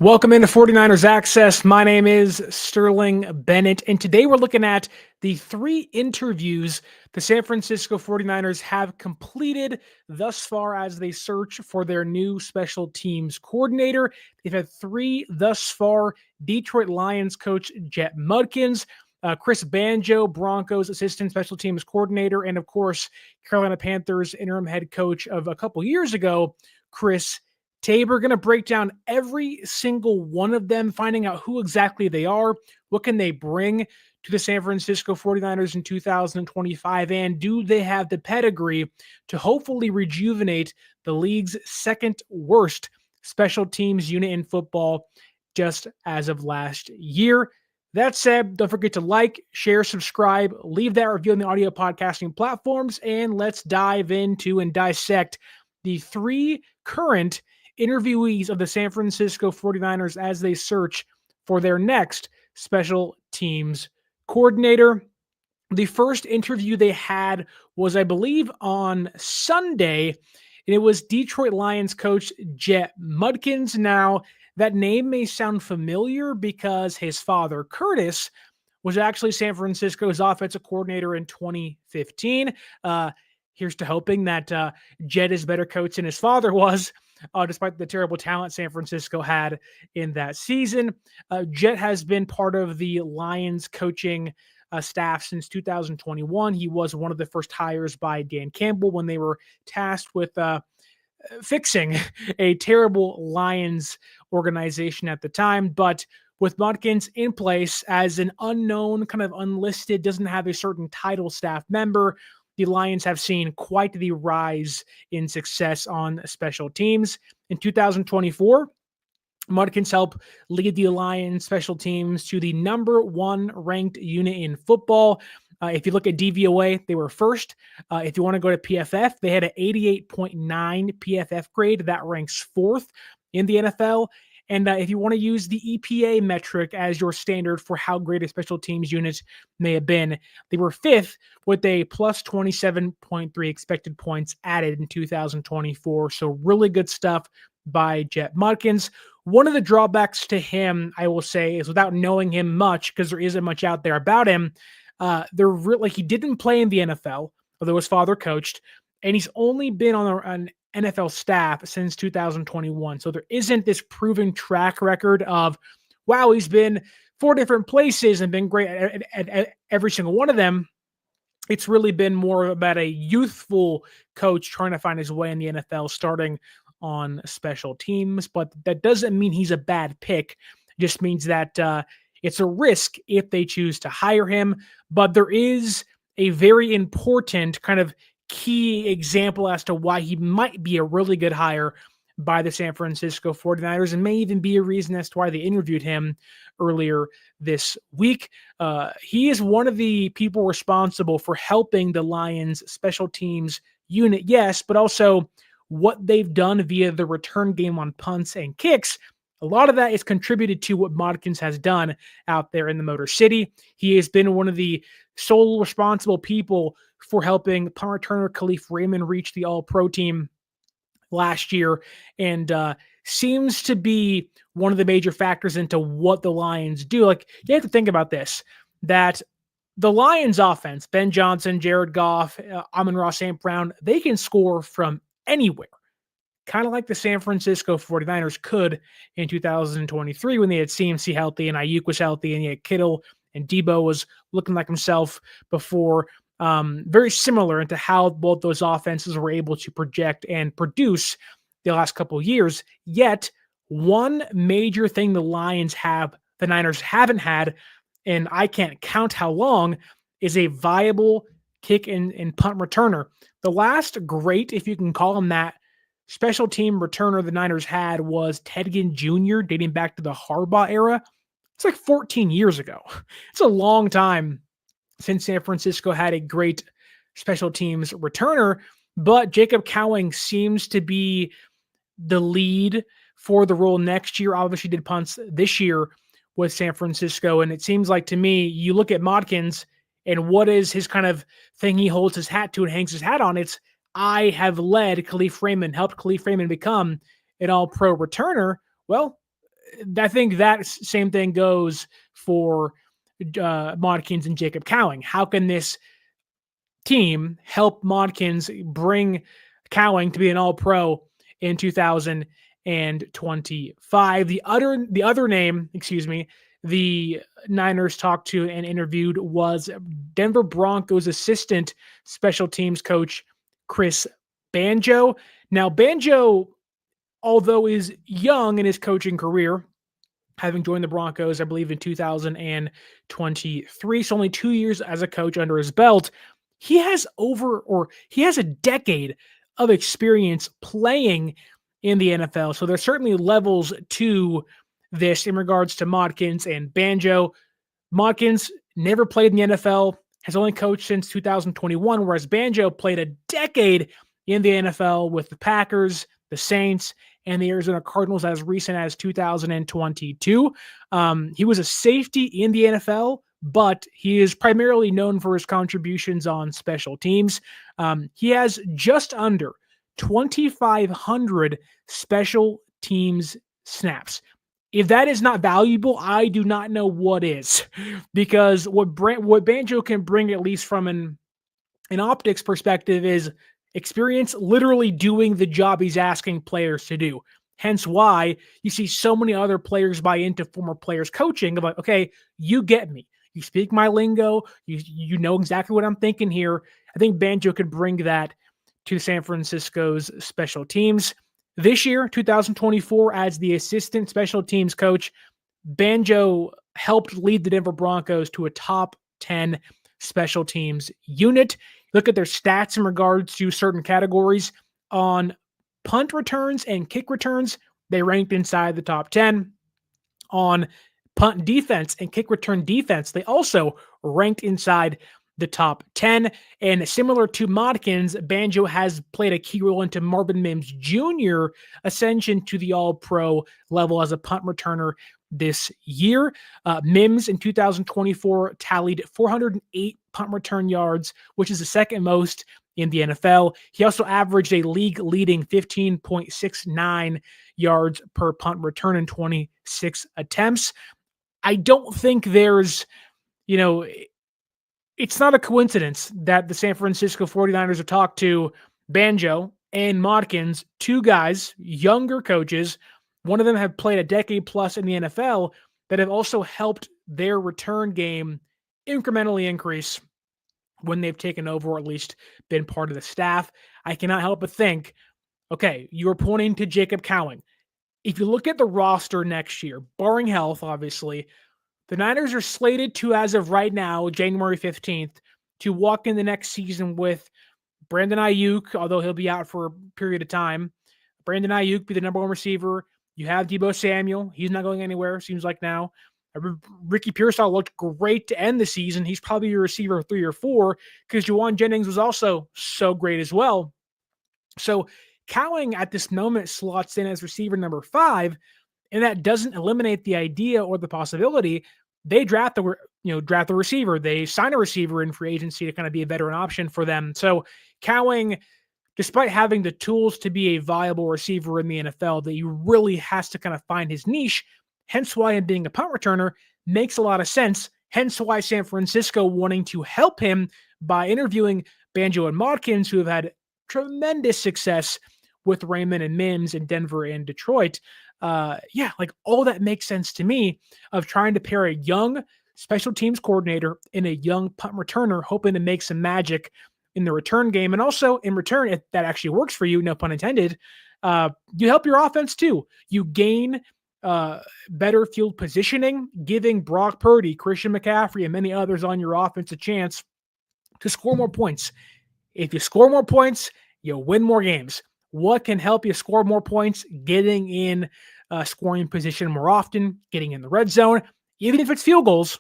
Welcome into 49ers Access. My name is Sterling Bennett, and today we're looking at the 3 interviews the San Francisco 49ers have completed thus far as they search for their new special teams coordinator. They've had 3 thus far. Detroit Lions coach Jett Modkins, Chris Banjo, Broncos assistant special teams coordinator, and of course, Carolina Panthers interim head coach of a couple years ago, Chris Tabor. Going to break down every single one of them, finding out who exactly they are, what can they bring to the San Francisco 49ers in 2025, and do they have the pedigree to hopefully rejuvenate the league's second worst special teams unit in football just as of last year. That said, don't forget to like, share, subscribe, leave that review on the audio podcasting platforms, and let's dive into and dissect the 3 current interviewees of the San Francisco 49ers as they search for their next special teams coordinator. The first interview they had was, I believe, on Sunday, and it was Detroit Lions coach Jett Modkins. Now, that name may sound familiar because his father, Curtis, was actually San Francisco's offensive coordinator in 2015. Here's to hoping that Jett is better coach than his father was, despite the terrible talent San Francisco had in that season. Jett has been part of the Lions coaching staff since 2021. He was one of the first hires by Dan Campbell when they were tasked with fixing a terrible Lions organization at the time. But with Modkins in place as an unknown, kind of unlisted, doesn't have a certain title staff member, the Lions have seen quite the rise in success on special teams. In 2024, Modkins helped lead the Lions special teams to the number 1 ranked unit in football. If you look at DVOA, they were first. If you want to go to PFF, they had an 88.9 PFF grade. That ranks 4th in the NFL. And if you want to use the EPA metric as your standard for how great a special teams unit may have been, they were 5th with a plus 27.3 expected points added in 2024. So really good stuff by Jett Modkins. One of the drawbacks to him, I will say, is without knowing him much, because there isn't much out there about him, he didn't play in the NFL, although his father coached, and he's only been on an NFL staff since 2021. So there isn't this proven track record of, wow, he's been 4 different places and been great at every single one of them. It's really been more about a youthful coach trying to find his way in the NFL, starting on special teams. But that doesn't mean he's a bad pick. It just means that it's a risk if they choose to hire him. But there is a very important kind of key example as to why he might be a really good hire by the San Francisco 49ers, and may even be a reason as to why they interviewed him earlier this week. He is one of the people responsible for helping the Lions special teams unit, yes, but also what they've done via the return game on punts and kicks. A lot of that is contributed to what Modkins has done out there in the Motor City. He has been one of the sole responsible people for helping punt returner Kalif Raymond reach the All-Pro team last year, and seems to be one of the major factors into what the Lions do. Like, you have to think about this, that the Lions offense, Ben Johnson, Jared Goff, Amon-Ra St. Brown, they can score from anywhere, kind of like the San Francisco 49ers could in 2023 when they had CMC healthy and Aiyuk was healthy, and yet Kittle and Deebo was looking like himself before. Very similar into how both those offenses were able to project and produce the last couple of years. Yet, one major thing the Lions have, the Niners haven't had, and I can't count how long, is a viable kick and punt returner. The last great, if you can call him that, special team returner the Niners had was Ted Ginn Jr., dating back to the Harbaugh era. It's like 14 years ago. It's a long time since San Francisco had a great special teams returner, but Jacob Cowing seems to be the lead for the role next year. Obviously did punts this year with San Francisco, and it seems like to me, you look at Modkins and what is his kind of thing he holds his hat to and hangs his hat on, it's, I have led Kalif Raymond, helped Kalif Raymond become an all-pro returner. Well, I think that same thing goes for Modkins and Jacob Cowing. How can this team help Modkins bring Cowing to be an All-Pro in 2025? The other name, the Niners talked to and interviewed was Denver Broncos assistant special teams coach Chris Banjo. Now, Banjo, although is young in his coaching career, having joined the Broncos, I believe, in 2023, so only 2 years as a coach under his belt, he has a decade of experience playing in the NFL. So there's certainly levels to this in regards to Modkins and Banjo. Modkins never played in the NFL, has only coached since 2021, whereas Banjo played a decade in the NFL with the Packers, the Saints, and the Arizona Cardinals as recent as 2022. He was a safety in the NFL, but he is primarily known for his contributions on special teams. He has just under 2,500 special teams snaps. If that is not valuable, I do not know what is, because what Banjo can bring, at least from an optics perspective, is experience literally doing the job he's asking players to do. Hence why you see so many other players buy into former players' coaching of like, okay, you get me. You speak my lingo. You know exactly what I'm thinking here. I think Banjo could bring that to San Francisco's special teams. This year, 2024, as the assistant special teams coach, Banjo helped lead the Denver Broncos to a top 10 special teams unit. Look at their stats in regards to certain categories. On punt returns and kick returns, they ranked inside the top 10. On punt defense and kick return defense, they also ranked inside the top 10. And similar to Modkins, Banjo has played a key role into Marvin Mims Jr. ascension to the All-Pro level as a punt returner this year. Mims in 2024 tallied 408 punt return yards, which is the second most in the NFL. He also averaged a league-leading 15.69 yards per punt return in 26 attempts. I don't think there's, it's not a coincidence that the San Francisco 49ers have talked to Banjo and Modkins, two guys, younger coaches. One of them have played a decade plus in the NFL that have also helped their return game incrementally increase when they've taken over, or at least been part of the staff. I cannot help but think, okay, you were pointing to Jacob Cowing. If you look at the roster next year, barring health, obviously, the Niners are slated to, as of right now, January 15th, to walk in the next season with Brandon Aiyuk, although he'll be out for a period of time. Brandon Aiyuk be the number one receiver. You have Deebo Samuel. He's not going anywhere, seems like now. Ricky Pearsall looked great to end the season. He's probably your receiver 3 or 4 because Juwan Jennings was also so great as well. So Cowing at this moment slots in as receiver number 5, and that doesn't eliminate the idea or the possibility they draft the receiver. They sign a receiver in free agency to kind of be a veteran option for them. So Cowing, despite having the tools to be a viable receiver in the NFL, that he really has to kind of find his niche. Hence why him being a punt returner makes a lot of sense. Hence why San Francisco wanting to help him by interviewing Banjo and Modkins, who have had tremendous success with Raymond and Mims in Denver and Detroit. All that makes sense to me of trying to pair a young special teams coordinator and a young punt returner, hoping to make some magic in the return game. And also in return, if that actually works for you, no pun intended, you help your offense too. You gain better field positioning, giving Brock Purdy, Christian McCaffrey, and many others on your offense a chance to score more points. If you score more points, you'll win more games. What can help you score more points? Getting in scoring position more often, getting in the red zone, even if it's field goals.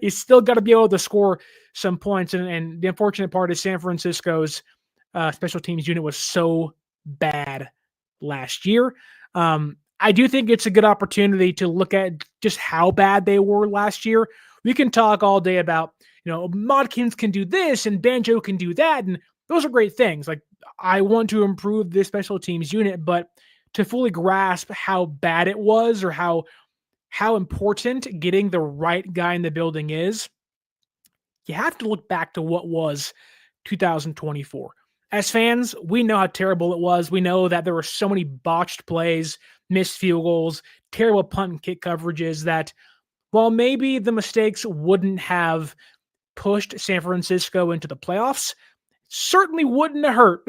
You still got to be able to score some points. And the unfortunate part is San Francisco's special teams unit was so bad last year. I do think it's a good opportunity to look at just how bad they were last year. We can talk all day about, Modkins can do this and Banjo can do that. And those are great things. Like, I want to improve this special teams unit, but to fully grasp how bad it was or how important getting the right guy in the building is, you have to look back to what was 2024. As fans, we know how terrible it was. We know that there were so many botched plays, missed field goals, terrible punt and kick coverages that while maybe the mistakes wouldn't have pushed San Francisco into the playoffs, certainly wouldn't have hurt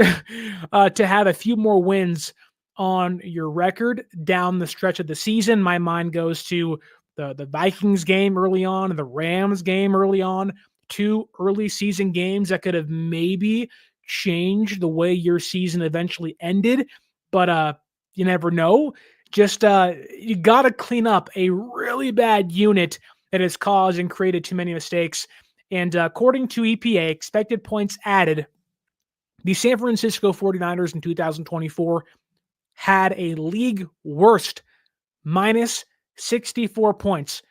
to have a few more wins on your record down the stretch of the season. My mind goes to the Vikings game early on and the Rams game early on, two early season games that could have maybe changed the way your season eventually ended. But you never know. Just you got to clean up a really bad unit that has caused and created too many mistakes. And according to EPA, expected points added, the San Francisco 49ers in 2024 had a league worst minus 64 points.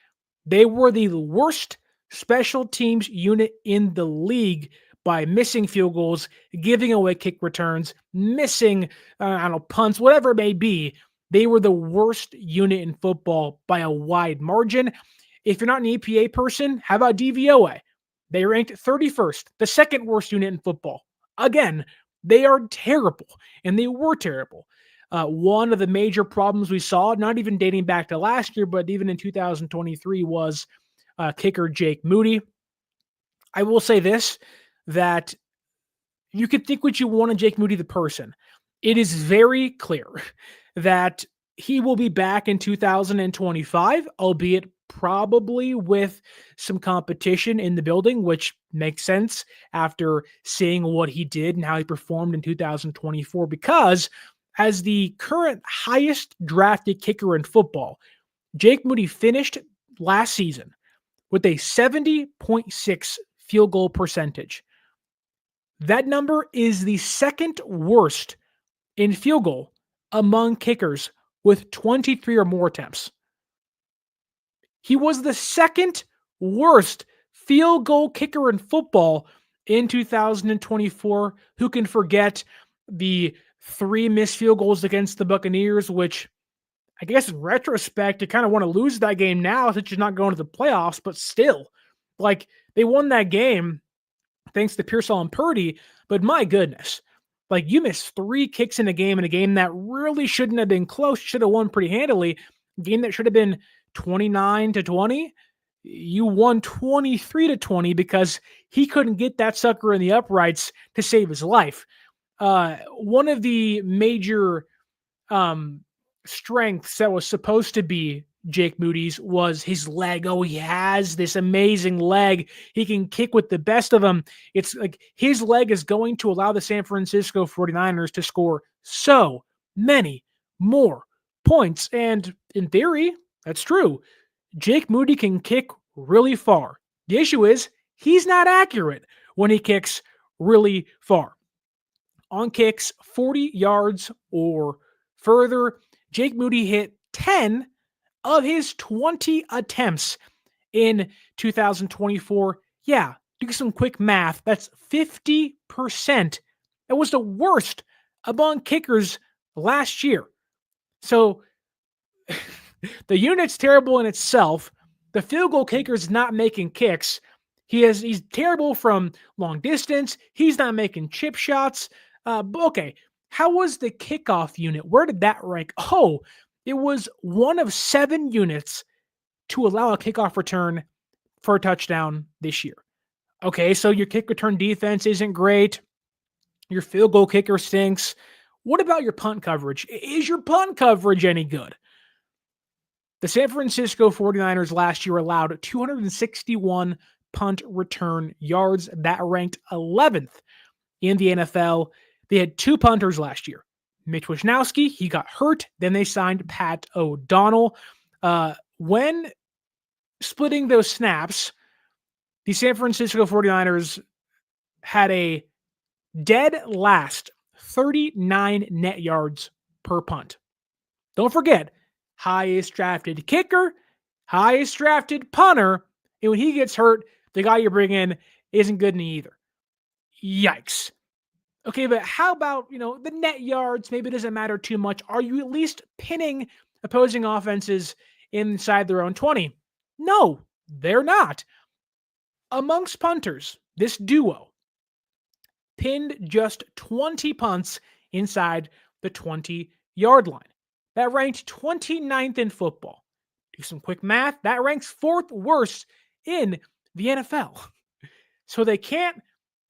They were the worst special teams unit in the league by missing field goals, giving away kick returns, missing, punts, whatever it may be. They were the worst unit in football by a wide margin. If you're not an EPA person, how about DVOA? They ranked 31st, the second worst unit in football. Again, they are terrible, and they were terrible. One of the major problems we saw, not even dating back to last year, but even in 2023, was kicker Jake Moody. I will say this, that you could think what you want of Jake Moody, the person. It is very clear that he will be back in 2025, albeit probably with some competition in the building, which makes sense after seeing what he did and how he performed in 2024, because as the current highest drafted kicker in football, Jake Moody finished last season with a 70.6 field goal percentage. That number is the second worst in field goal among kickers with 23 or more attempts. He was the second worst field goal kicker in football in 2024. Who can forget the 3 missed field goals against the Buccaneers, which I guess in retrospect, you kind of want to lose that game now since you're not going to the playoffs, but still, like, they won that game thanks to Pearsall and Purdy, but my goodness, like, you missed 3 kicks in a game that really shouldn't have been close, should have won pretty handily, a game that should have been 29-20. You won 23-20 because he couldn't get that sucker in the uprights to save his life. One of the major strengths that was supposed to be Jake Moody's was his leg. Oh, he has this amazing leg. He can kick with the best of them. It's like his leg is going to allow the San Francisco 49ers to score so many more points. And in theory, that's true. Jake Moody can kick really far. The issue is he's not accurate when he kicks really far. On kicks 40 yards or further, Jake Moody hit 10 of his 20 attempts in 2024. Yeah, do some quick math. That's 50%. That was the worst among kickers last year. So the unit's terrible in itself. The field goal kicker's not making kicks. He's terrible from long distance. He's not making chip shots. Okay, how was the kickoff unit? Where did that rank? Oh, it was one of 7 units to allow a kickoff return for a touchdown this year. Okay, so your kick return defense isn't great. Your field goal kicker stinks. What about your punt coverage? Is your punt coverage any good? The San Francisco 49ers last year allowed 261 punt return yards. That ranked 11th in the NFL. They had 2 punters last year. Mitch Wishnowsky, he got hurt. Then they signed Pat O'Donnell. When splitting those snaps, the San Francisco 49ers had a dead last 39 net yards per punt. Don't forget, highest drafted kicker, highest drafted punter, and when he gets hurt, the guy you bring in isn't good either. Yikes. Okay, but how about, the net yards? Maybe it doesn't matter too much. Are you at least pinning opposing offenses inside their own 20? No, they're not. Amongst punters, this duo pinned just 20 punts inside the 20-yard line. That ranked 29th in football. Do some quick math. That ranks fourth worst in the NFL. So they're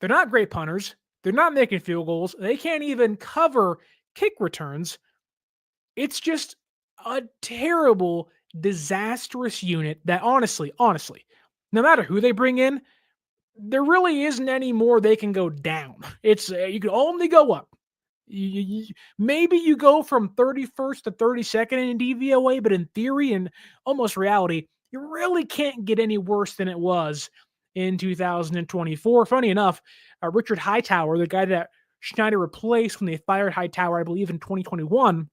not great punters. They're not making field goals. They can't even cover kick returns. It's just a terrible, disastrous unit that honestly, no matter who they bring in, there really isn't any more they can go down. It's you can only go up. Maybe you go from 31st to 32nd in DVOA, but in theory and almost reality, you really can't get any worse than it was in 2024. Funny enough, Richard Hightower, the guy that Schneider replaced when they fired Hightower, I believe in 2021,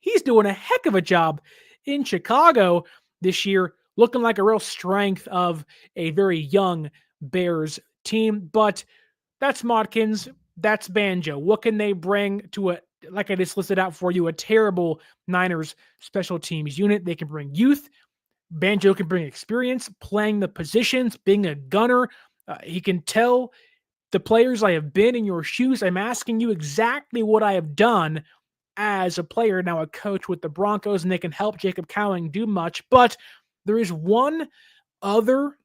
he's doing a heck of a job in Chicago this year, looking like a real strength of a very young Bears team. But that's Modkins. That's Banjo. What can they bring to like I just listed out for you, a terrible Niners special teams unit? They can bring youth. Banjo can bring experience, playing the positions, being a gunner. He can tell the players, I have been in your shoes. I'm asking you exactly what I have done as a player, now a coach with the Broncos, and they can help Jacob Cowing do much. But there is one other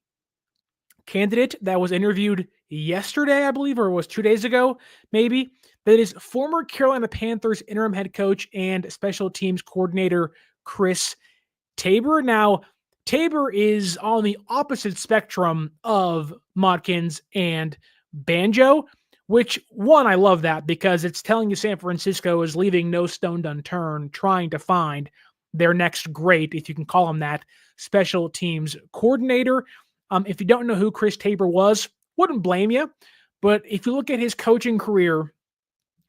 candidate that was interviewed yesterday, I believe, or it was 2 days ago, maybe, that is former Carolina Panthers interim head coach and special teams coordinator Chris Tabor. Now, Tabor is on the opposite spectrum of Modkins and Banjo, which, one, I love that because it's telling you San Francisco is leaving no stone unturned trying to find their next great, if you can call him that, special teams coordinator. If you don't know who Chris Tabor was, wouldn't blame you. But if you look at his coaching career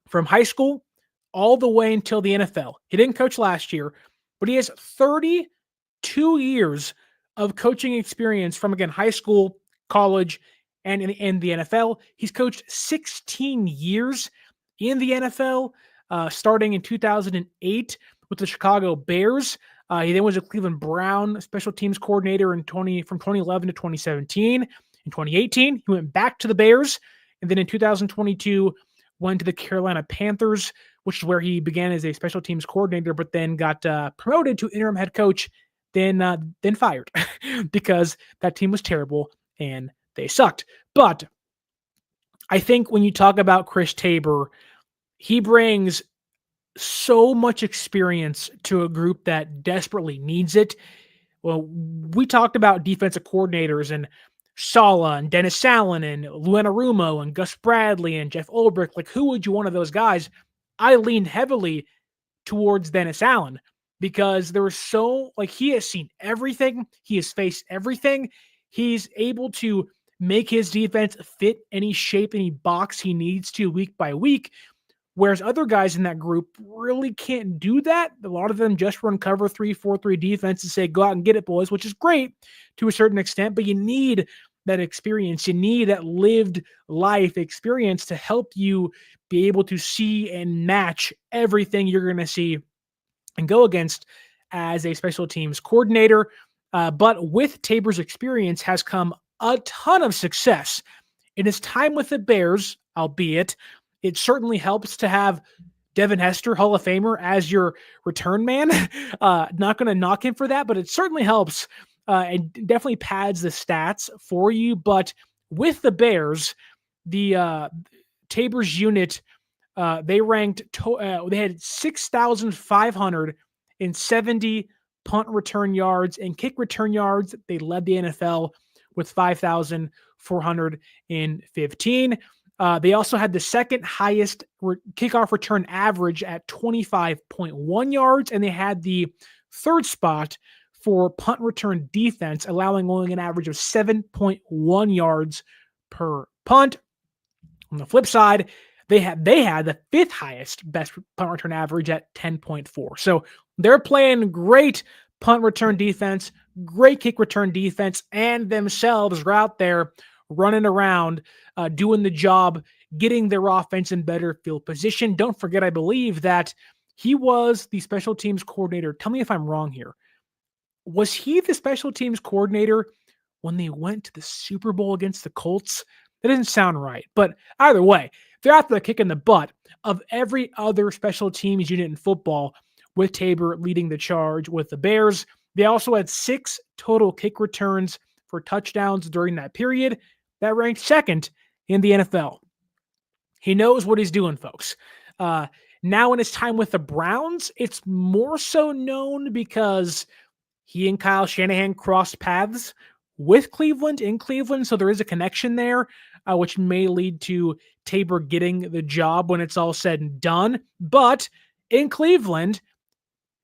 from high school all the way until the NFL, he didn't coach last year, but he has 32 years of coaching experience from, again, high school, college, and in the NFL. He's coached 16 years in the NFL, starting in 2008 with the Chicago Bears. He then was a Cleveland Brown special teams coordinator from 2011 to 2017. In 2018, he went back to the Bears, and then in 2022 went to the Carolina Panthers, which is where he began as a special teams coordinator, but then got promoted to interim head coach, then fired because that team was terrible and they sucked. But I think when you talk about Chris Tabor, he brings so much experience to a group that desperately needs it. Well, we talked about defensive coordinators and Sala and Dennis Allen and Lou Anarumo and Gus Bradley and Jeff Ulbrich. Like, who would you one of those guys? I lean heavily towards Dennis Allen because there was he has seen everything. He has faced everything. He's able to make his defense fit any shape, any box he needs to week by week. Whereas other guys in that group really can't do that. A lot of them just run cover 3-4-3 defense and say, go out and get it, boys, which is great to a certain extent, but you need that experience. You need that lived life experience to help you be able to see and match everything you're going to see and go against as a special teams coordinator. But with Tabor's experience has come a ton of success in his time with the Bears, albeit it certainly helps to have Devin Hester, Hall of Famer, as your return man. Not going to knock him for that, but it certainly helps and definitely pads the stats for you. But with the Bears, the Tabor's unit, they ranked, they had 6,570 punt return yards and kick return yards. They led the NFL with 5,415. They also had the second highest kickoff return average at 25.1 yards, and they had the third spot for punt return defense, allowing only an average of 7.1 yards per punt. On the flip side, they had the fifth highest best punt return average at 10.4. So they're playing great punt return defense, great kick return defense, and themselves are out there running around, doing the job, getting their offense in better field position. Don't forget, I believe that he was the special teams coordinator. Tell me if I'm wrong here. Was he the special teams coordinator when they went to the Super Bowl against the Colts? That doesn't sound right. But either way, they're out there kicking the butt of every other special teams unit in football, with Tabor leading the charge with the Bears. They also had 6 total kick returns for touchdowns during that period. That ranked second in the NFL. He knows what he's doing, folks. Now in his time with the Browns, it's more so known because he and Kyle Shanahan crossed paths with Cleveland in Cleveland, so there is a connection there, which may lead to Tabor getting the job when it's all said and done. But in Cleveland,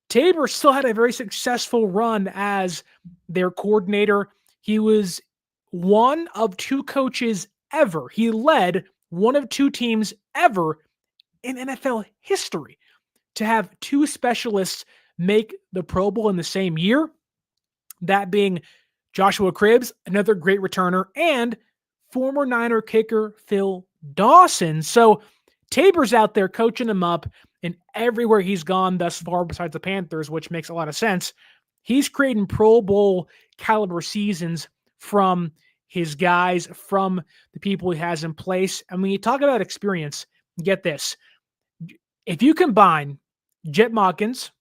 Tabor still had a very successful run as their coordinator. He was one of 2 coaches ever. He led one of 2 teams ever in NFL history to have 2 specialists make the Pro Bowl in the same year. That being Joshua Cribbs, another great returner, and former Niner kicker Phil Dawson. So Tabor's out there coaching him up, and everywhere he's gone thus far, besides the Panthers, which makes a lot of sense, he's creating Pro Bowl caliber seasons from his guys, from the people he has in place. And when you talk about experience, get this. If you combine Jett Modkins,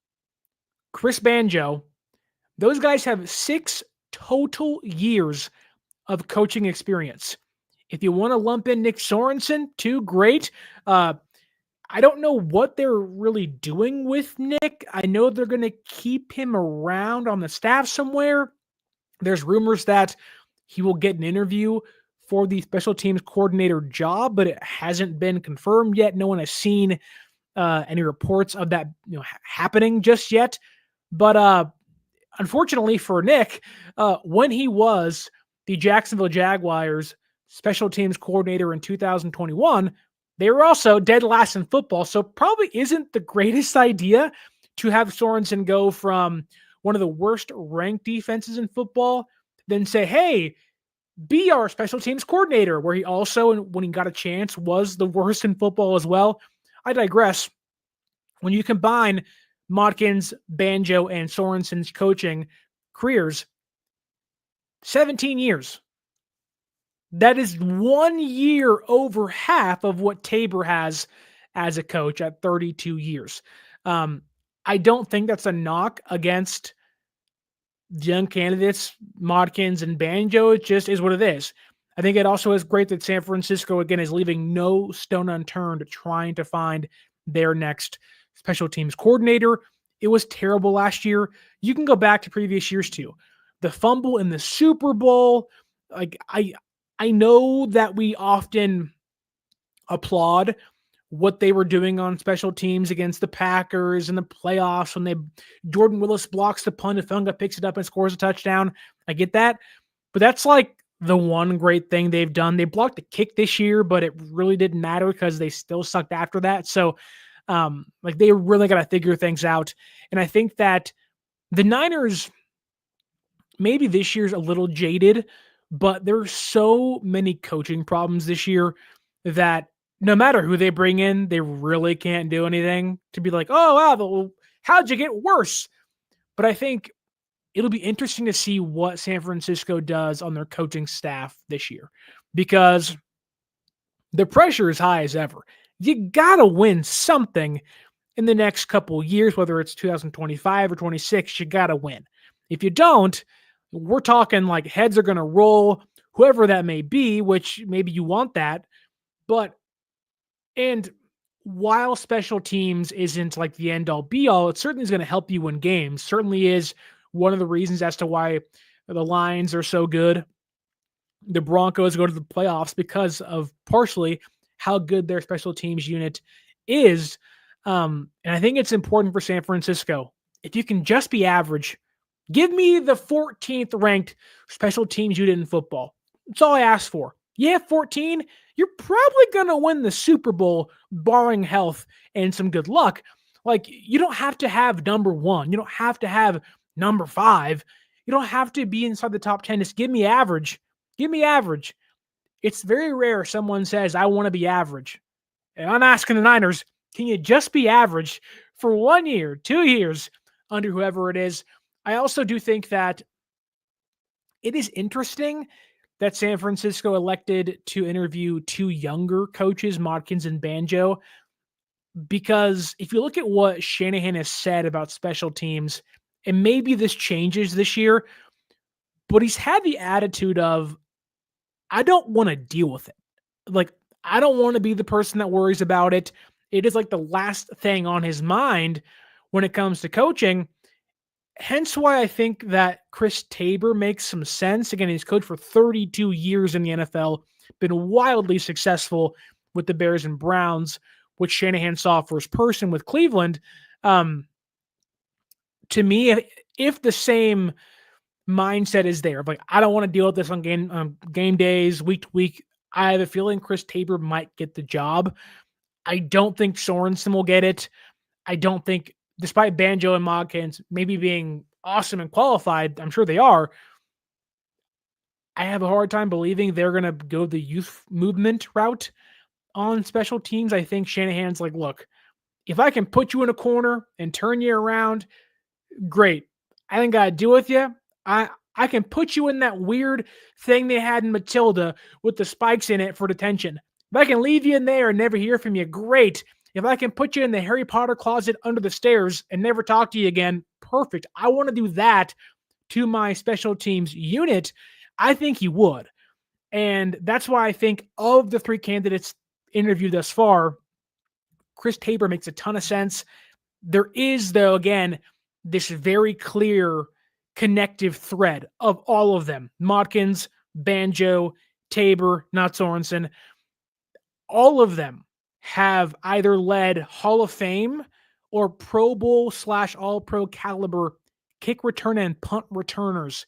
Chris Banjo, those guys have 6 total years of coaching experience. If you want to lump in Nick Sorensen, too, great. I don't know what they're really doing with Nick. I know they're going to keep him around on the staff somewhere. There's rumors that he will get an interview for the special teams coordinator job, but it hasn't been confirmed yet. No one has seen any reports of that happening just yet. But unfortunately for Nick, when he was the Jacksonville Jaguars special teams coordinator in 2021, they were also dead last in football. So probably isn't the greatest idea to have Sorensen go from one of the worst ranked defenses in football, then say, hey, be our special teams coordinator, where he also, when he got a chance, was the worst in football as well. I digress. When you combine Modkins, Banjo, and Sorensen's coaching careers, 17 years. That is 1 year over half of what Tabor has as a coach at 32 years. I don't think that's a knock against young candidates, Modkins and Banjo. It just is what it is. I think it also is great that San Francisco, again, is leaving no stone unturned trying to find their next special teams coordinator. It was terrible last year. You can go back to previous years too. The fumble in the Super Bowl, like I know that we often applaud what they were doing on special teams against the Packers in the playoffs when Jordan Willis blocks the punt, Funga picks it up and scores a touchdown. I get that. But that's like the one great thing they've done. They blocked the kick this year, but it really didn't matter because they still sucked after that. So they really got to figure things out. And I think that the Niners, maybe this year's a little jaded, but there's so many coaching problems this year that no matter who they bring in, they really can't do anything to be like, oh, wow, how'd you get worse? But I think it'll be interesting to see what San Francisco does on their coaching staff this year, because the pressure is high as ever. You got to win something in the next couple of years, whether it's 2025 or 26, you got to win. If you don't, we're talking like heads are going to roll, whoever that may be, which maybe you want that. And while special teams isn't like the end all be all, it certainly is going to help you win games. Certainly is one of the reasons as to why the Lions are so good. The Broncos go to the playoffs because of partially how good their special teams unit is. And I think it's important for San Francisco. If you can just be average, give me the 14th ranked special teams unit in football. That's all I ask for. Yeah, 14, you're probably going to win the Super Bowl, barring health and some good luck. Like, you don't have to have number 1. You don't have to have number 5. You don't have to be inside the top 10. Just give me average. Give me average. It's very rare someone says, I want to be average. And I'm asking the Niners, can you just be average for 1 year, 2 years under whoever it is? I also do think that it is interesting that San Francisco elected to interview two younger coaches, Modkins and Banjo, because if you look at what Shanahan has said about special teams, and maybe this changes this year, but he's had the attitude of, I don't want to deal with it. Like, I don't want to be the person that worries about it. It is like the last thing on his mind when it comes to coaching. Hence why I think that Chris Tabor makes some sense. Again, he's coached for 32 years in the NFL, been wildly successful with the Bears and Browns, which Shanahan saw first person with Cleveland. To me, if the same mindset is there, like, I don't want to deal with this on game days, week to week, I have a feeling Chris Tabor might get the job. I don't think Sorensen will get it. I don't think, despite Banjo and Modkins maybe being awesome and qualified, I'm sure they are, I have a hard time believing they're going to go the youth movement route on special teams. I think Shanahan's like, look, if I can put you in a corner and turn you around, great. I ain't got to deal with you. I can put you in that weird thing they had in Matilda with the spikes in it for detention. If I can leave you in there and never hear from you, great. If I can put you in the Harry Potter closet under the stairs and never talk to you again, perfect. I want to do that to my special teams unit. I think he would. And that's why I think of the three candidates interviewed thus far, Chris Tabor makes a ton of sense. There is, though, again, this very clear connective thread of all of them. Modkins, Banjo, Tabor, not Sorensen. All of them have either led Hall of Fame or Pro Bowl / All-Pro caliber kick return and punt returners.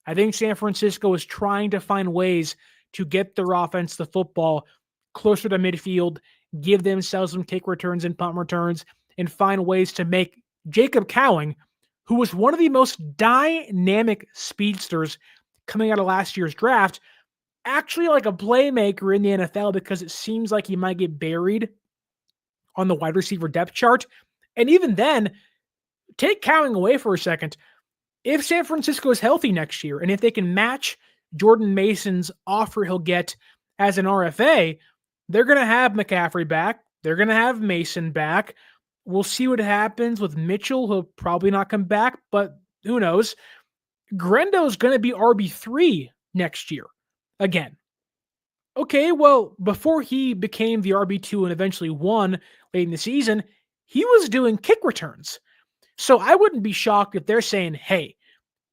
I think San Francisco is trying to find ways to get their offense the football closer to midfield, give themselves some kick returns and punt returns, and find ways to make Jacob Cowing, who was one of the most dynamic speedsters coming out of last year's draft, actually like a playmaker in the NFL, because it seems like he might get buried on the wide receiver depth chart. And even then, take Cowing away for a second. If San Francisco is healthy next year, and if they can match Jordan Mason's offer he'll get as an RFA, they're going to have McCaffrey back. They're going to have Mason back. We'll see what happens with Mitchell. He'll probably not come back, but who knows? Grendo's going to be RB3 next year again. Okay, well, before he became the RB2 and eventually won late in the season, he was doing kick returns. So I wouldn't be shocked if they're saying, hey,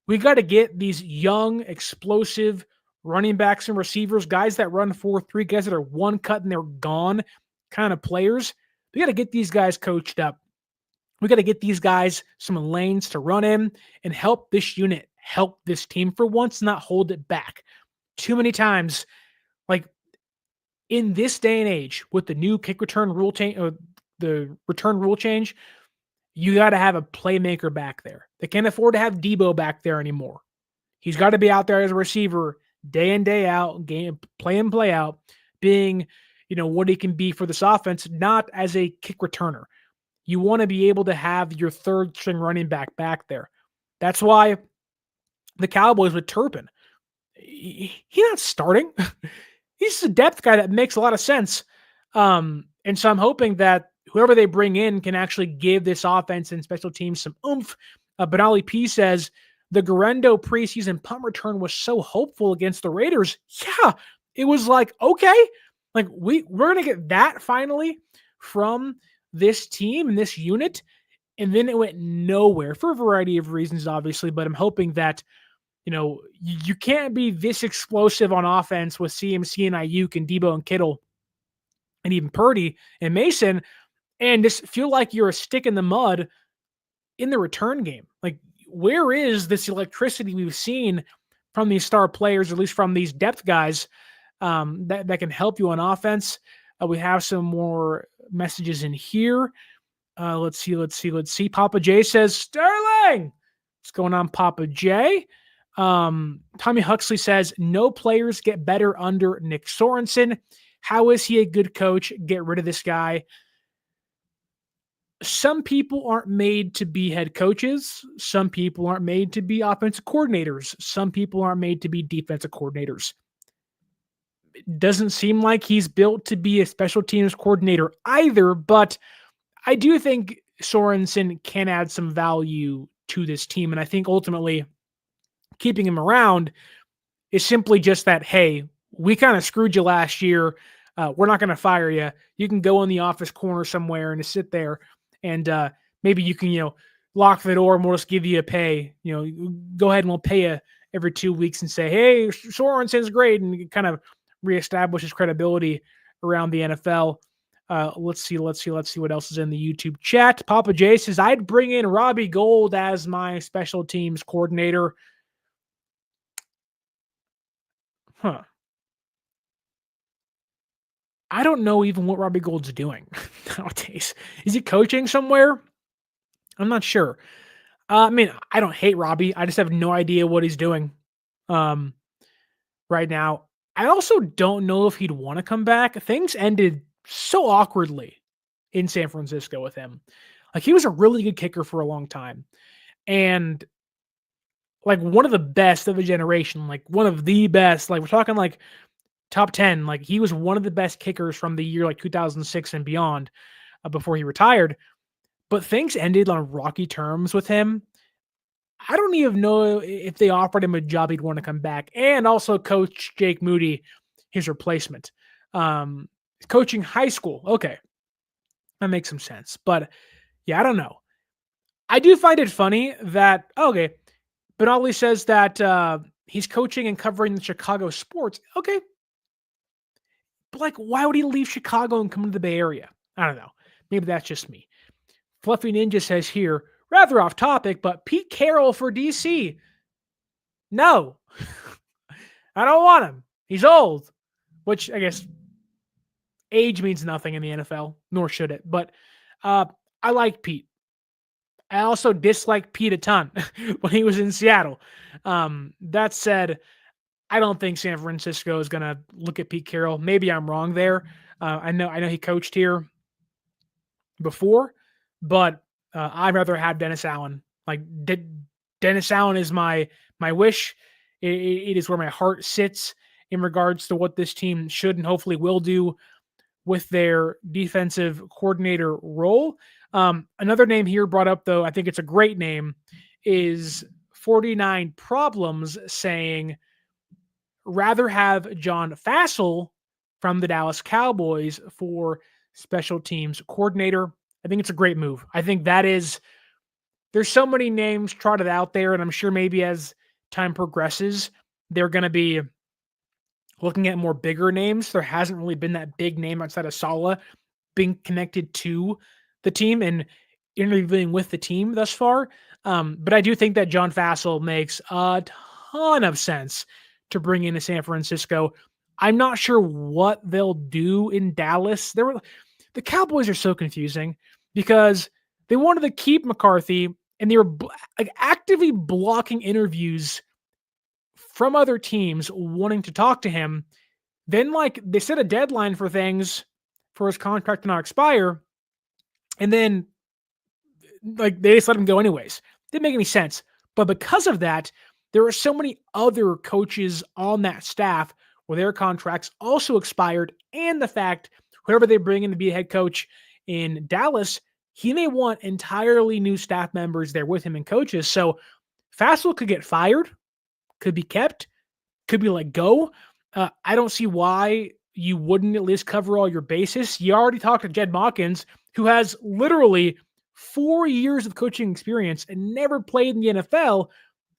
we got to get these young, explosive running backs and receivers, guys that run 4-3, guys that are one cut and they're gone kind of players. We got to get these guys coached up. We got to get these guys some lanes to run in and help this unit, help this team for once, not hold it back. Too many times, like in this day and age, with the new kick return rule change, or the return rule change, you got to have a playmaker back there. They can't afford to have Deebo back there anymore. He's got to be out there as a receiver day in, day out, play in, play out, being, what he can be for this offense, not as a kick returner. You want to be able to have your third string running back there. That's why the Cowboys with Turpin, he's not starting. He's just a depth guy that makes a lot of sense. And so I'm hoping that whoever they bring in can actually give this offense and special teams some oomph. Benali P says, the Guerrero preseason punt return was so hopeful against the Raiders. Yeah, it was like, okay, like we're going to get that finally from this team and this unit. And then it went nowhere for a variety of reasons, obviously. But I'm hoping that, you can't be this explosive on offense with CMC and Aiyuk and Deebo and Kittle and even Purdy and Mason and just feel like you're a stick in the mud in the return game. Like, where is this electricity we've seen from these star players, or at least from these depth guys that can help you on offense? We have some more messages in here. Let's see. Papa J says, Sterling. What's going on, Papa J? Tommy Huxley says, no players get better under Nick Sorensen. How is he a good coach? Get rid of this guy. Some people aren't made to be head coaches. Some people aren't made to be offensive coordinators. Some people aren't made to be defensive coordinators. It doesn't seem like he's built to be a special teams coordinator either, but I do think Sorensen can add some value to this team. And I think ultimately keeping him around is simply just that, hey, we kind of screwed you last year. We're not going to fire you. You can go in the office corner somewhere and just sit there, and maybe you can, lock the door and we'll just give you a pay. Go ahead and we'll pay you every 2 weeks and say, hey, Sorensen's great, and kind of reestablish his credibility around the NFL. Let's see what else is in the YouTube chat. Papa J says, I'd bring in Robbie Gould as my special teams coordinator. Huh. I don't know even what Robbie Gould's doing nowadays. Is he coaching somewhere? I'm not sure. I don't hate Robbie. I just have no idea what he's doing right now. I also don't know if he'd want to come back. Things ended so awkwardly in San Francisco with him. Like, he was a really good kicker for a long time. And like one of the best of a generation, like one of the best, like we're talking like top 10, like he was one of the best kickers from the year like 2006 and beyond before he retired. But things ended on rocky terms with him. I don't even know if they offered him a job he'd want to come back. And also coach Jake Moody, his replacement. Coaching high school. Okay. That makes some sense. But yeah, I don't know. I do find it funny that, okay, Benali says that he's coaching and covering the Chicago sports. Okay. But like, why would he leave Chicago and come to the Bay Area? I don't know. Maybe that's just me. Fluffy Ninja says here, rather off topic, but Pete Carroll for DC. No. I don't want him. He's old. Which I guess age means nothing in the NFL, nor should it. But I like Pete. I also dislike Pete a ton when he was in Seattle. That said, I don't think San Francisco is going to look at Pete Carroll. Maybe I'm wrong there. I know he coached here before, but I'd rather have Dennis Allen. Like Dennis Allen is my wish. It is where my heart sits in regards to what this team should and hopefully will do with their defensive coordinator role. Another name here brought up, though, I think it's a great name, is 49 Problems saying, rather have John Fassel from the Dallas Cowboys for special teams coordinator. I think it's a great move. I think there's so many names trotted out there, and I'm sure maybe as time progresses, they're going to be looking at more bigger names. There hasn't really been that big name outside of Saleh being connected to the team and interviewing with the team thus far. But I do think that John Fassel makes a ton of sense to bring into San Francisco. I'm not sure what they'll do in Dallas. The Cowboys are so confusing because they wanted to keep McCarthy and they were actively blocking interviews from other teams wanting to talk to him. Then they set a deadline for things for his contract to not expire. And then they just let him go anyways. Didn't make any sense. But because of that, there are so many other coaches on that staff where their contracts also expired. And the fact, whoever they bring in to be a head coach in Dallas, he may want entirely new staff members there with him and coaches. So Fassel could get fired, could be kept, could be let go. I don't see why you wouldn't at least cover all your bases. You already talked to Jett Modkins, who has literally 4 years of coaching experience and never played in the NFL.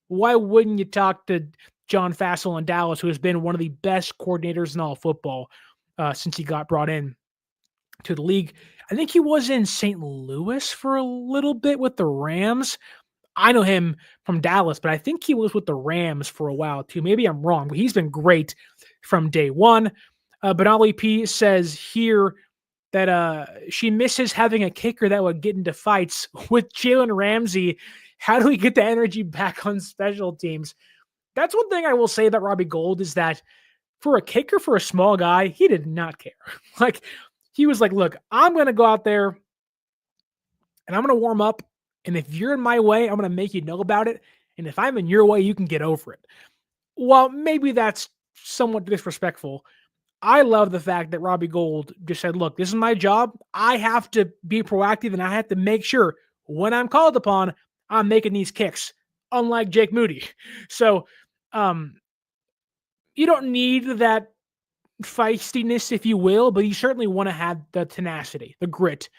Why wouldn't you talk to John Fassel in Dallas, who has been one of the best coordinators in all football since he got brought in to the league? I think he was in St. Louis for a little bit with the Rams. I know him from Dallas, but I think he was with the Rams for a while too. Maybe I'm wrong, but he's been great from day one. But Ali P says here that she misses having a kicker that would get into fights with Jalen Ramsey. How do we get the energy back on special teams? That's one thing I will say about Robbie Gould is that for a kicker, for a small guy, he did not care. Like, he was like, look, I'm going to go out there and I'm going to warm up. And if you're in my way, I'm going to make you know about it. And if I'm in your way, you can get over it. Well, maybe that's somewhat disrespectful. I love the fact that Robbie Gould just said, look, this is my job. I have to be proactive and I have to make sure when I'm called upon, I'm making these kicks, unlike Jake Moody. So um, you don't need that feistiness, if you will, but you certainly want to have the tenacity, the grit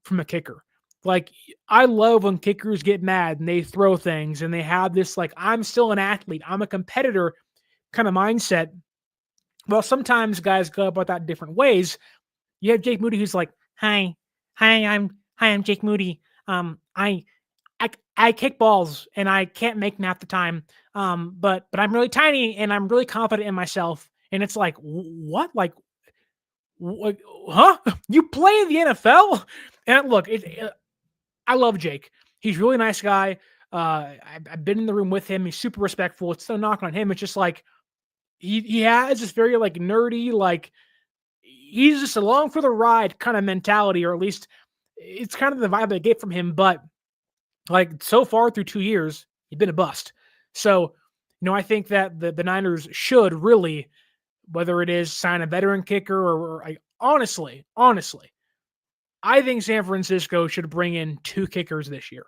from a kicker. Like, I love when kickers get mad and they throw things and they have this, like, I'm still an athlete, I'm a competitor kind of mindset. Well, sometimes guys go about that different ways. You have Jake Moody who's like, I'm Jake Moody. I kick balls and I can't make them half the time. But I'm really tiny and I'm really confident in myself. And it's like, what? Like, what? Huh? You play in the NFL? And look, I love Jake. He's a really nice guy. I've been in the room with him. He's super respectful. It's no knock on him. It's just like he has this very like nerdy, like he's just along for the ride kind of mentality, or at least it's kind of the vibe I get from him. But like so far through 2 years, he's been a bust. So, I think that the Niners should really, whether it is sign a veteran kicker or honestly, I think San Francisco should bring in 2 kickers this year.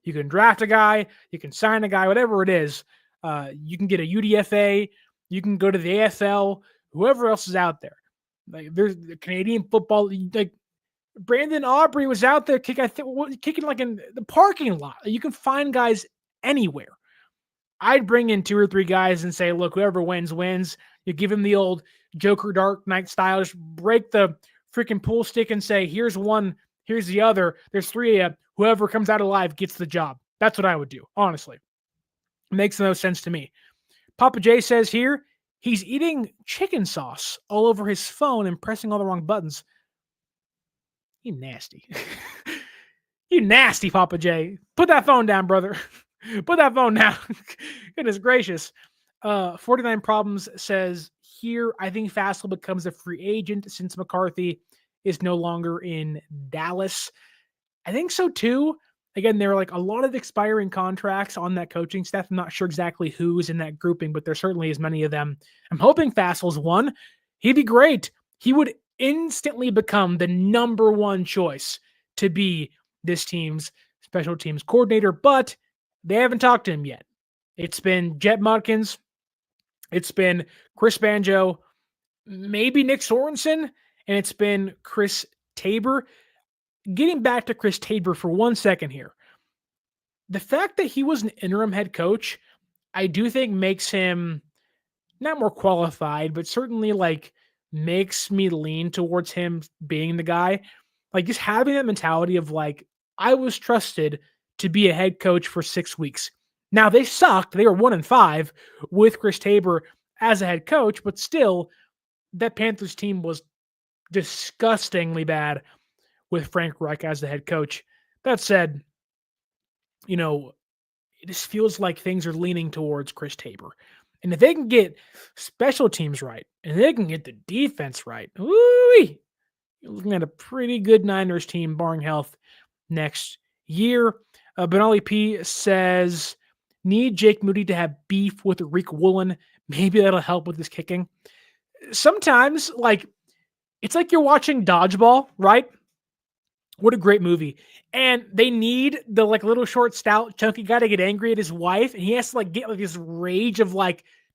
You can draft a guy, you can sign a guy, whatever it is. You can get a UDFA, you can go to the AFL, whoever else is out there. Like there's the Canadian football, like Brandon Aubrey was out there kicking like in the parking lot. You can find guys anywhere. I'd bring in 2 or 3 guys and say, look, whoever wins, wins. You give him the old Joker Dark Knight style. Just break the freaking pool stick and say, here's one, here's the other. There's 3 of you. Whoever comes out alive gets the job. That's what I would do, honestly. It makes no sense to me. Papa J says here, he's eating chicken sauce all over his phone and pressing all the wrong buttons. You nasty. You nasty, Papa J. Put that phone down, brother. Put that phone down. Goodness gracious. 49 Problems says here, I think Fassel becomes a free agent since McCarthy is no longer in Dallas. I think so too. Again, there are like a lot of expiring contracts on that coaching staff. I'm not sure exactly who's in that grouping, but there certainly is many of them. I'm hoping Fassel's one. He'd be great. He would instantly become the number 1 choice to be this team's special teams coordinator, but they haven't talked to him yet. It's been Jett Modkins. It's been Chris Banjo, maybe Nick Sorensen, and it's been Chris Tabor. Getting back to Chris Tabor for 1 second here. The fact that he was an interim head coach, I do think makes him not more qualified, but certainly like makes me lean towards him being the guy. Like just having that mentality of like, I was trusted to be a head coach for 6 weeks. Now they sucked. They were 1-5 with Chris Tabor as a head coach, but still that Panthers team was disgustingly bad with Frank Reich as the head coach. That said, it just feels like things are leaning towards Chris Tabor. And if they can get special teams right, and they can get the defense right, you're looking at a pretty good Niners team, barring health, next year. Benali P says, need Jake Moody to have beef with Rick Woolen. Maybe that'll help with his kicking. Sometimes, it's like you're watching Dodgeball, right? What a great movie. And they need the little short, stout, chunky guy to get angry at his wife. And he has to get this rage of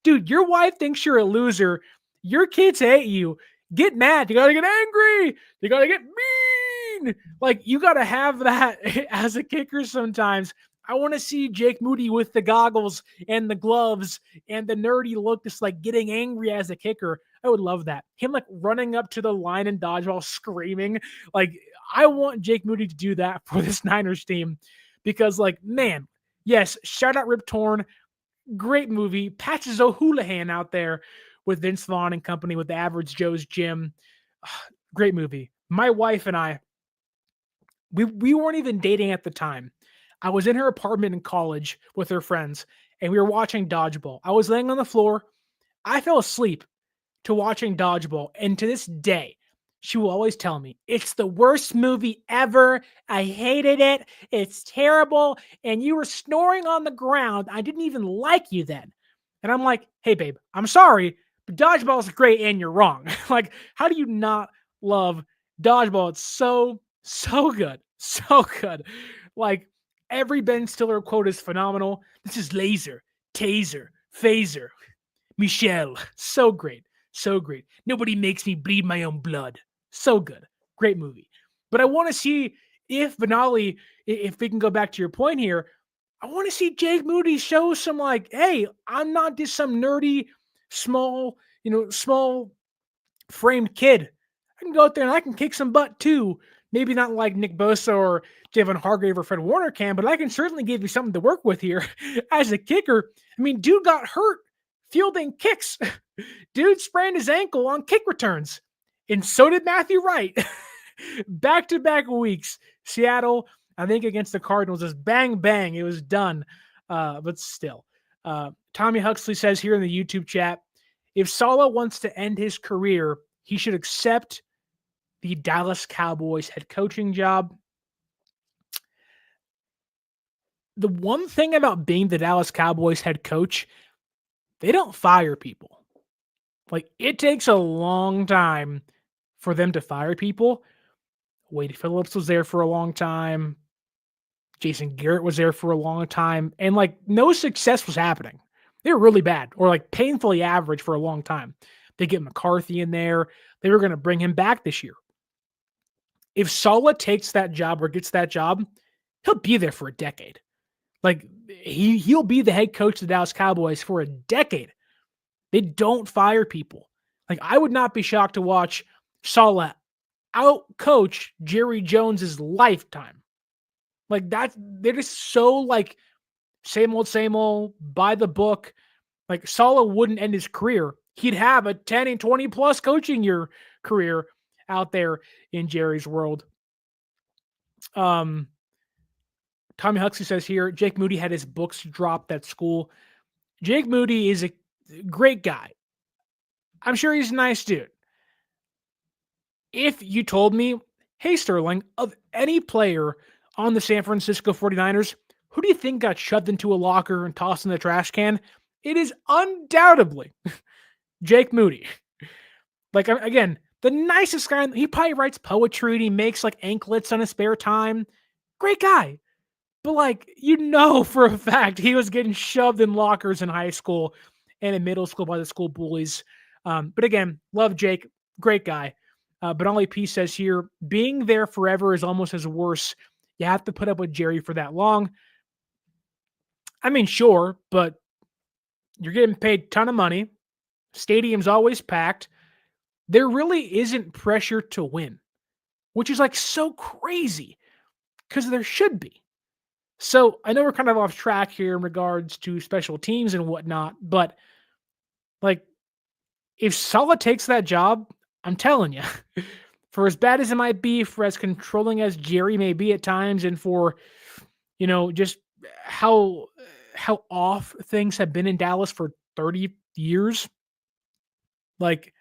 dude, your wife thinks you're a loser. Your kids hate you. Get mad. You got to get angry. You got to get mean. You got to have that as a kicker sometimes. I want to see Jake Moody with the goggles and the gloves and the nerdy look, just getting angry as a kicker. I would love that. Him running up to the line and dodgeball screaming. I want Jake Moody to do that for this Niners team because man, yes, shout out Rip Torn. Great movie. Patches O'Houlihan out there with Vince Vaughn and company with the Average Joe's Gym. Great movie. My wife and I, we weren't even dating at the time. I was in her apartment in college with her friends, and we were watching dodgeball. I was laying on the floor. I fell asleep to watching dodgeball, and to this day, she will always tell me, it's the worst movie ever. I hated it. It's terrible. And you were snoring on the ground. I didn't even like you then. And I'm like, hey, babe, I'm sorry, but dodgeball is great and you're wrong. Like, how do you not love dodgeball? It's so good. So good. Like, every Ben Stiller quote is phenomenal. This is laser, taser, phaser, Michelle. So great. So great. Nobody makes me bleed my own blood. So good. Great movie. But I want to see if Benali, if we can go back to your point here, I want to see Jake Moody show some like, hey, I'm not just some nerdy, small framed kid. I can go out there and I can kick some butt too. Maybe not like Nick Bosa or Javon Hargrave or Fred Warner can, but I can certainly give you something to work with here as a kicker. I mean, dude got hurt fielding kicks. Dude sprained his ankle on kick returns. And so did Matthew Wright. Back-to-back weeks. Seattle, I think against the Cardinals, just bang, bang. It was done. But still. Tommy Huxley says here in the YouTube chat, if Saleh wants to end his career, he should accept the Dallas Cowboys head coaching job. The one thing about being the Dallas Cowboys head coach, they don't fire people. Like, it takes a long time for them to fire people. Wade Phillips was there for a long time. Jason Garrett was there for a long time. And, like, no success was happening. They were really bad or, like, painfully average for a long time. They get McCarthy in there. They were going to bring him back this year. If Saleh takes that job or gets that job, he'll be there for a decade. Like, he'll be the head coach of the Dallas Cowboys for a decade. They don't fire people. Like, I would not be shocked to watch Saleh out-coach Jerry Jones's lifetime. Like, they're just so, like, same old, by the book. Like, Saleh wouldn't end his career. He'd have a 10 and 20-plus coaching year career out there in Jerry's world. Tommy Huxley says here, Jake Moody had his books dropped at school. Jake Moody is a great guy. I'm sure he's a nice dude. If you told me, hey, Sterling, of any player on the San Francisco 49ers, who do you think got shoved into a locker and tossed in the trash can? It is undoubtedly Jake Moody. Like, again, the nicest guy. He probably writes poetry and he makes like anklets on his spare time. Great guy. But like, for a fact, he was getting shoved in lockers in high school and in middle school by the school bullies. But again, love Jake. Great guy. But Ollie P says here, being there forever is almost as worse. You have to put up with Jerry for that long. I mean, sure, but you're getting paid a ton of money. Stadium's always packed. There really isn't pressure to win, which is like so crazy because there should be. So I know we're kind of off track here in regards to special teams and whatnot, but like if Saleh takes that job, I'm telling you, for as bad as it might be, for as controlling as Jerry may be at times, and for, just how off things have been in Dallas for 30 years, like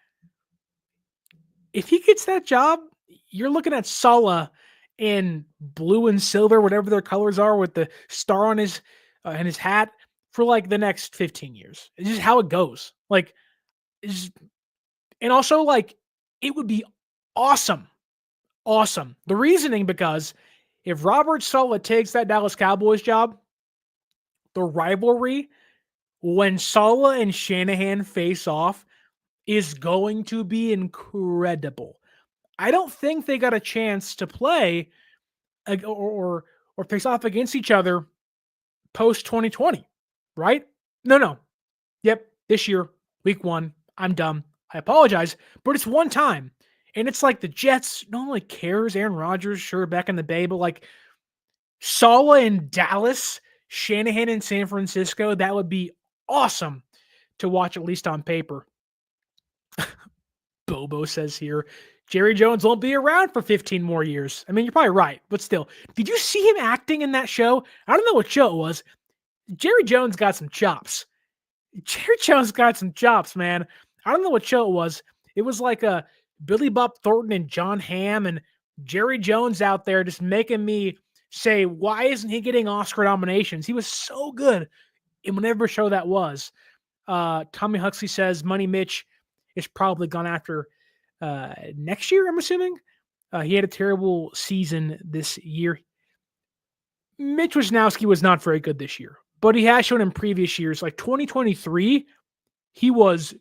if he gets that job, you're looking at Saleh in blue and silver, whatever their colors are, with the star on his hat for like the next 15 years. It's just how it goes. Like, and also like it would be awesome. Awesome. The reasoning, because if Robert Saleh takes that Dallas Cowboys job, the rivalry when Saleh and Shanahan face off is going to be incredible. I don't think they got a chance to play or face off against each other post 2020, right? No. Yep, this year, week 1, I'm dumb. I apologize, but it's one time. And it's like the Jets, no one really cares. Aaron Rodgers, sure, back in the day, but like Saleh in Dallas, Shanahan in San Francisco, that would be awesome to watch, at least on paper. Bobo says here, Jerry Jones won't be around for 15 more years. I mean, you're probably right, but still. Did you see him acting in that show? I don't know what show it was. Jerry Jones got some chops. Jerry Jones got some chops, man. I don't know what show it was. It was like a Billy Bob Thornton and John Hamm and Jerry Jones out there just making me say, why isn't he getting Oscar nominations? He was so good in whatever show that was. Tommy Huxley says Money Mitch is probably gone after next year, I'm assuming. He had a terrible season this year. Mitch Wisnowski was not very good this year, but he has shown in previous years, like 2023, he was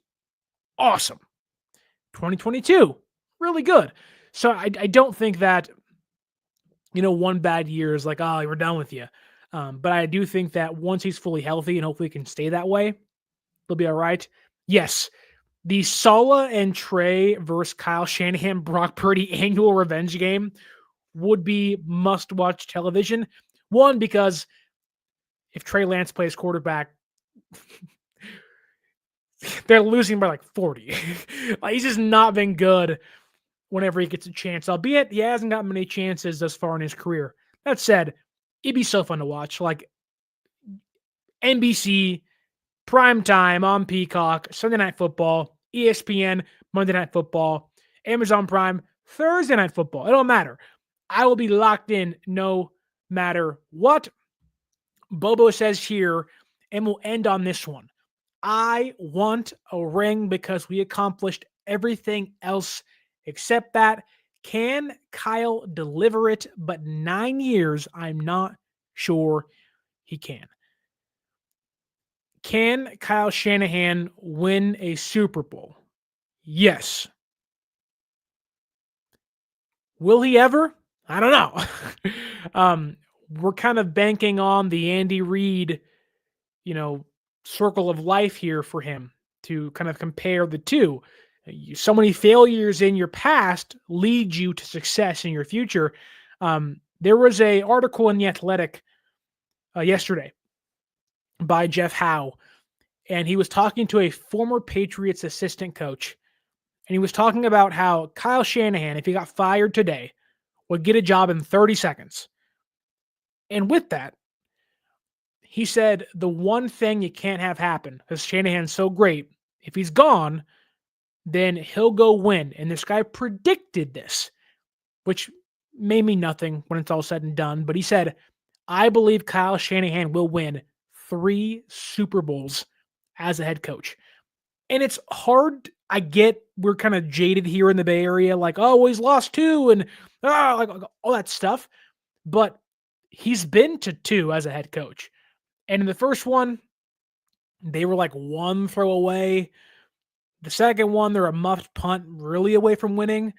awesome. 2022, really good. So I don't think that, one bad year is like, oh, we're done with you. But I do think that once he's fully healthy and hopefully can stay that way, he'll be all right. Yes, the Sala and Trey versus Kyle Shanahan, Brock Purdy annual revenge game would be must-watch television. One, because if Trey Lance plays quarterback, they're losing by like 40. Like, he's just not been good whenever he gets a chance, albeit he hasn't got many chances thus far in his career. That said, it'd be so fun to watch. Like NBC, prime time on Peacock, Sunday Night Football, ESPN, Monday Night Football, Amazon Prime, Thursday Night Football. It don't matter. I will be locked in no matter what. Bobo says here, and we'll end on this one. I want a ring because we accomplished everything else except that. Can Kyle deliver it? But 9 years, I'm not sure he can. Can Kyle Shanahan win a Super Bowl? Yes. Will he ever? I don't know. We're kind of banking on the Andy Reid, circle of life here for him to kind of compare the two. So many failures in your past lead you to success in your future. There was a article in The Athletic yesterday by Jeff Howe, and he was talking to a former Patriots assistant coach, and he was talking about how Kyle Shanahan, if he got fired today, would get a job in 30 seconds. And with that, he said the one thing you can't have happen, because Shanahan's so great, if he's gone, then he'll go win. And this guy predicted this, which may mean nothing when it's all said and done. But he said, I believe Kyle Shanahan will win 3 Super Bowls as a head coach. And it's hard. I get we're kind of jaded here in the Bay Area, like, oh, well, he's lost 2 and like all that stuff. But he's been to 2 as a head coach. And in the first one, they were like 1 throw away. The second one, they're a muffed punt really away from winning.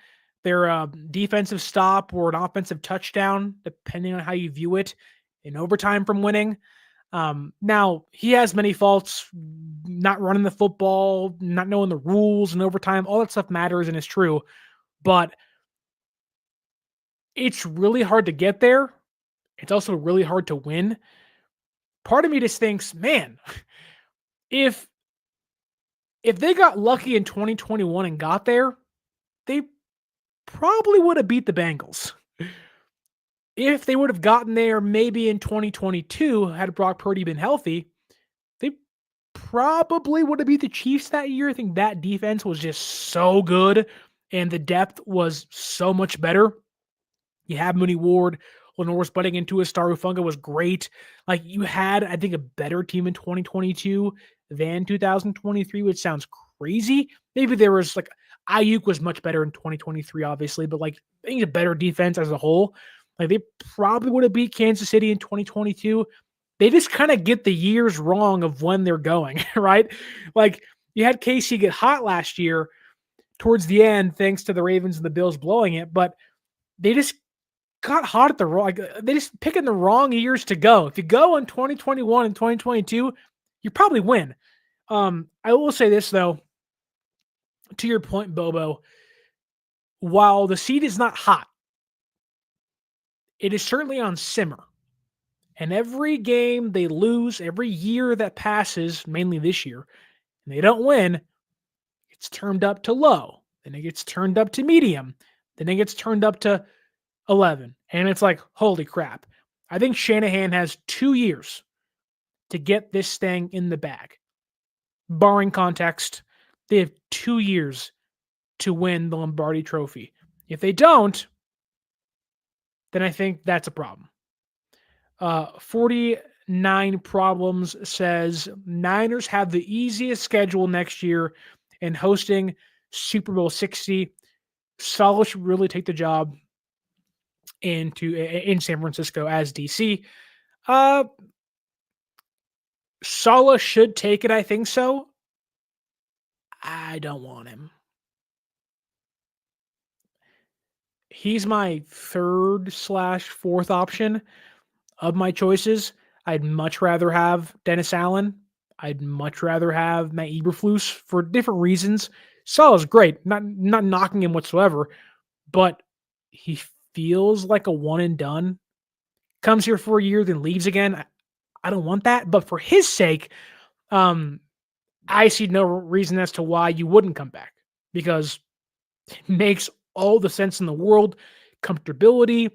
They're a defensive stop or an offensive touchdown, depending on how you view it, in overtime from winning. Now, he has many faults, not running the football, not knowing the rules in overtime. All that stuff matters and is true. But it's really hard to get there. It's also really hard to win. Part of me just thinks, man, if they got lucky in 2021 and got there, they probably would have beat the Bengals. If they would have gotten there maybe in 2022, had Brock Purdy been healthy, they probably would have beat the Chiefs that year. I think that defense was just so good and the depth was so much better. You have Mooney Ward, Lenore's butting into a Star Ufunga was great. Like, you had, I think, a better team in 2022 than 2023, which sounds crazy. Maybe there was like Aiyuk was much better in 2023, obviously, but like I think a better defense as a whole. Like, they probably would have beat Kansas City in 2022. They just kind of get the years wrong of when they're going, right? Like, you had KC get hot last year towards the end, thanks to the Ravens and the Bills blowing it, but they just got hot at the wrong. Like, they just picking the wrong years to go. If you go in 2021 and 2022, you probably win. I will say this though, to your point, Bobo. While the seat is not hot, it is certainly on simmer. And every game they lose, every year that passes, mainly this year, and they don't win, it's turned up to low. Then it gets turned up to medium. Then it gets turned up to 11. And it's like, holy crap. I think Shanahan has 2 years to get this thing in the bag. Barring context, they have 2 years to win the Lombardi Trophy. If they don't, then I think that's a problem. 49 Problems says Niners have the easiest schedule next year and hosting Super Bowl 60. Saleh should really take the job in San Francisco as DC. Saleh should take it. I think so. I don't want him. He's my third/fourth option of my choices. I'd much rather have Dennis Allen. I'd much rather have Matt Eberflus for different reasons. Saleh's great, not knocking him whatsoever, but he feels like a one and done. Comes here for a year, then leaves again. I don't want that, but for his sake, I see no reason as to why you wouldn't come back, because it makes all the sense in the world. Comfortability,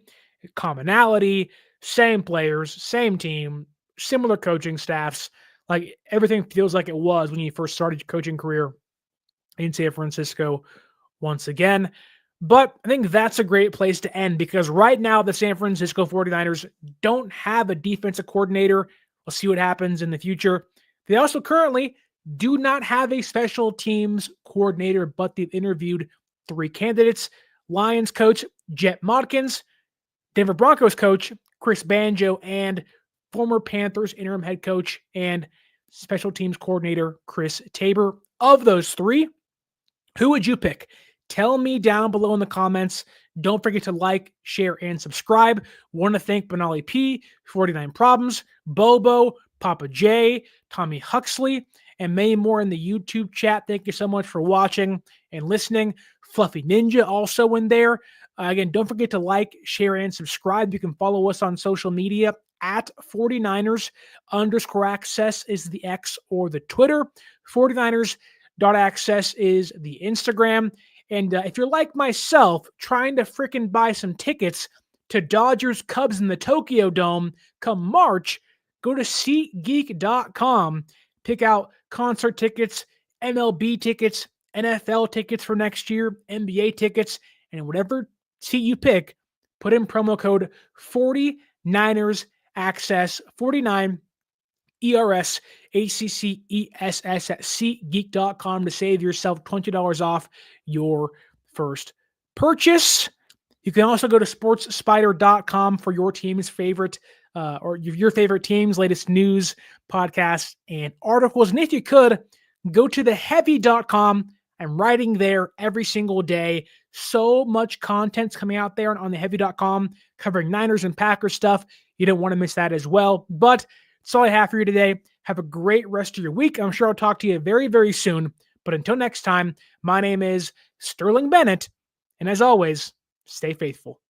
commonality, same players, same team, similar coaching staffs. Like, everything feels like it was when you first started your coaching career in San Francisco once again. But I think that's a great place to end, because right now the San Francisco 49ers don't have a defensive coordinator. We'll see what happens in the future. They also currently do not have a special teams coordinator, but they've interviewed 3 candidates: Lions coach Jett Modkins, Denver Broncos coach Chris Banjo, and former Panthers interim head coach and special teams coordinator Chris Tabor. Of those 3, who would you pick? Tell me down below in the comments. Don't forget to like, share, and subscribe. Want to thank Benali P, 49 Problems, Bobo, Papa J, Tommy Huxley, and many more in the YouTube chat. Thank you so much for watching and listening. Fluffy Ninja also in there. Again, don't forget to like, share, and subscribe. You can follow us on social media at 49ers_access is the X or the Twitter. 49ers.access is the Instagram. And if you're like myself, trying to frickin' buy some tickets to Dodgers Cubs in the Tokyo Dome come March, go to SeatGeek.com. Pick out concert tickets, MLB tickets, NFL tickets for next year, NBA tickets, and whatever seat you pick, put in promo code 49ERS ACCESS, 49 ERS ACCESS at SeatGeek.com to save yourself $20 off your first purchase. You can also go to SportsSpyder.com for your team's favorite or your favorite team's latest news, podcasts, and articles. And if you could, go to theheavy.com. I'm writing there every single day. So much content's coming out there on theheavy.com covering Niners and Packers stuff. You don't want to miss that as well. But that's all I have for you today. Have a great rest of your week. I'm sure I'll talk to you very, very soon. But until next time, my name is Sterling Bennett. And as always, stay faithful.